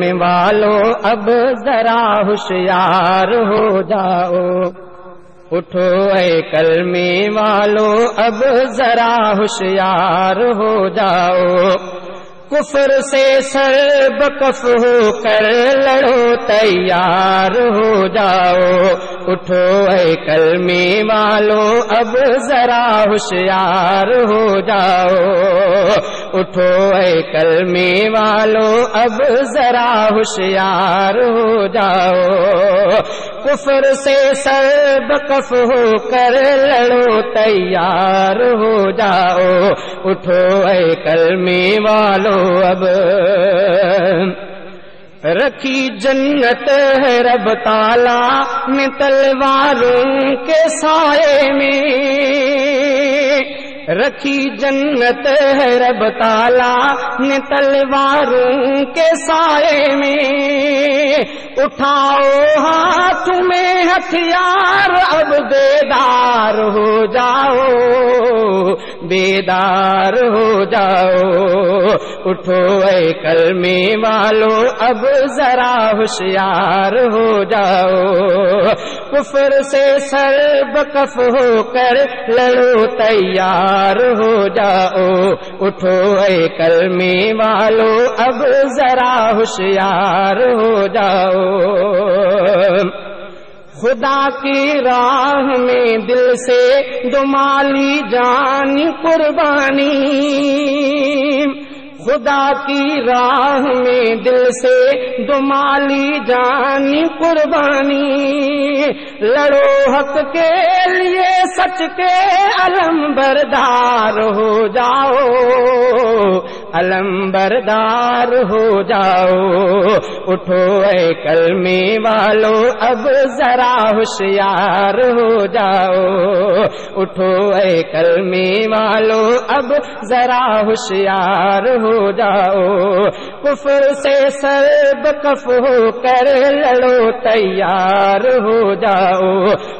کلمے والو اب ذرا ہوشیار ہو جاؤ، اٹھو اے کلمے والو اب ذرا ہوشیار ہو جاؤ، کفر سے سر بکف ہو کر لڑو تیار ہو جاؤ، اٹھو اے کلمے والو اب ذرا ہوشیار ہو جاؤ، اٹھو اے کلمے والو اب ذرا ہوشیار ہو جاؤ، کفر سے سر بکف ہو کر لڑو تیار ہو جاؤ، اٹھو اے کلمے والو اب رکھی جنت ہے رب تعالیٰ نے تلواروں کے سائے میں، رکھی جنت ہے رب تعالیٰ نے تلواروں کے سائے میں، اٹھاؤ ہاتھ میں ہتھیار اب بیدار ہو جاؤ، بیدار ہو جاؤ، اٹھو اے کلمے والو اب ذرا ہوشیار ہو جاؤ، کفر سے سر بکف ہو کر لڑو تیار ہو جاؤ، اٹھو اے کلمے والو اب ذرا ہوشیار ہو جاؤ، خدا کی راہ میں دل سے دمالی جان قربانی، خدا کی راہ میں دل سے دمالی جان قربانی، لڑو حق کے لیے سچ کے علم بردار ہو جاؤ، علم بردار ہو جاؤ، اٹھو اے کلمے والو اب ذرا ہوشیار ہو جاؤ، اٹھو اے کلمے والو اب ذرا ہوشیار ہو جاؤ، کفر سے سر بکف ہو کر لڑو تیار ہو جاؤ،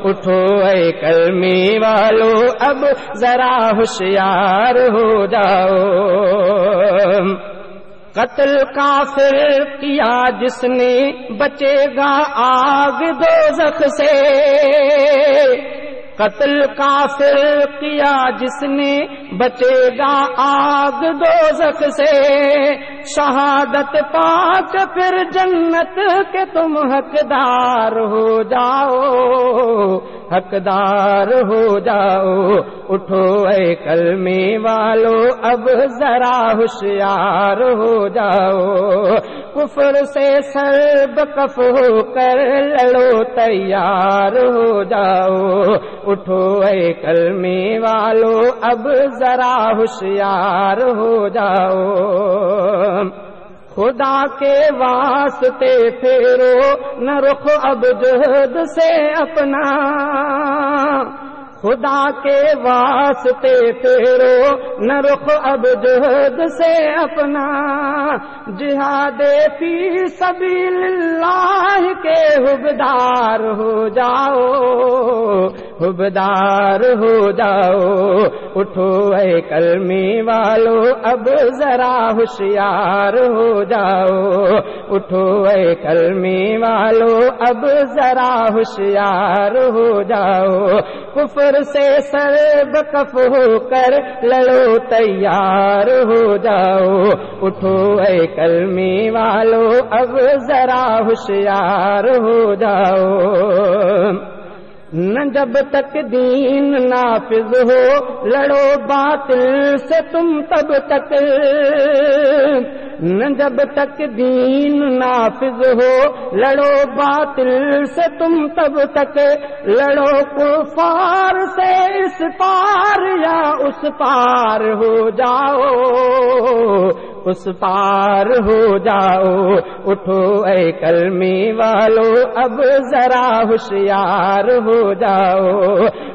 اٹھو اے کلمے والو اب ذرا ہوشیار ہو جاؤ، قتل کافر کیا جس نے بچے گا آگ دوزخ سے، قتل کافر کیا جس نے بچے گا آگ دوزخ سے، شہادت پا کے پھر جنت کے تم حقدار ہو جاؤ، حقدار ہو جاؤ، اٹھو اے کلمے والو اب ذرا ہوشیار ہو جاؤ، کفر سے سر بکف ہو کر لڑو تیار ہو جاؤ، اٹھو اے کلمے والو اب ذرا ہوشیار ہو جاؤ، خدا کے واسطے پھیرو نہ رخ اب جہد سے اپنا، خدا کے واسطے پھیرو نہ رخ اب جہد سے اپنا، جہاد فی سبیل اللہ کے حبدار ہو جاؤ، حبدار ہو جاؤ، اٹھو اے کلمے والو اب ذرا ہوشیار ہو جاؤ، اٹھو اے کلمے والو اب ذرا ہوشیار ہو جاؤ، کفر سے سر بکف ہو کر لڑو تیار ہو جاؤ، اٹھو اے کلمے والو اب ذرا ہوشیار ہو جاؤ، نہ جب تک دین نافذ ہو لڑو باطل سے تم تب تک، نہ جب تک دین نافذ ہو لڑو باطل سے تم تب تک، لڑو کفار سے اس پار یا اس پار ہو جاؤ، اس پار ہو جاؤ، اٹھو اے کلمے والو اب ذرا ہوشیار ہو جاؤ،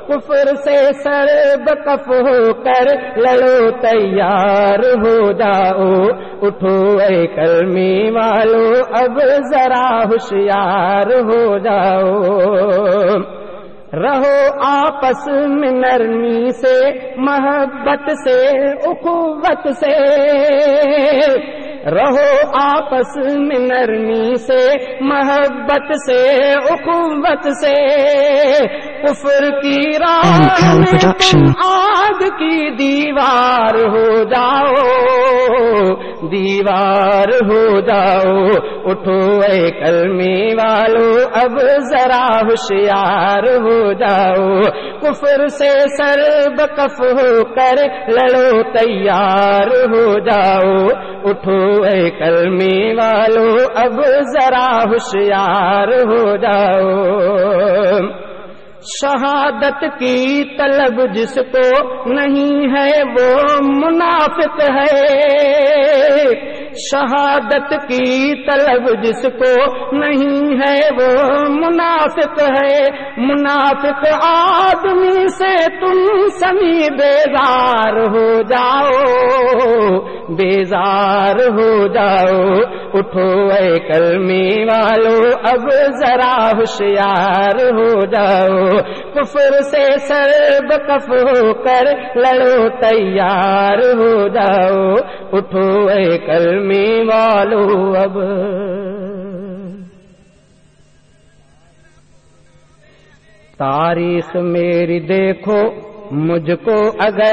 کفر سے سر بکف ہو کر لڑو تیار ہو جاؤ، اٹھو اے کلمے والو اب ذرا ہوشیار ہو جاؤ، رہو آپس میں نرمی سے محبت سے اخوت سے، رہو آپس میں نرمی سے، محبت سے، اخوت سے، کفر کی راہ میں تم آگ کی دیوار ہو جاؤ، دیوار ہو جاؤ، اٹھو اے کلمے والو اب ذرا ہوشیار ہو جاؤ، کفر سے سر بکف ہو کر لڑو تیار ہو جاؤ، اٹھو اے کلمے والو اب ذرا ہوشیار ہو جاؤ، شہادت کی طلب جس کو نہیں ہے وہ منافق ہے، شہادت کی طلب جس کو نہیں ہے وہ منافق ہے، منافق آدمی سے تم سمی بیزار ہو جاؤ، بیزار ہو جاؤ، اٹھو اے کلمے والو اب ذرا ہوشیار ہو جاؤ، کفر سے سر بکف ہو کر لڑو تیار ہو جاؤ، اٹھو اے کلمے والو اب۔ تاریخ میری دیکھو مجھ کو اگر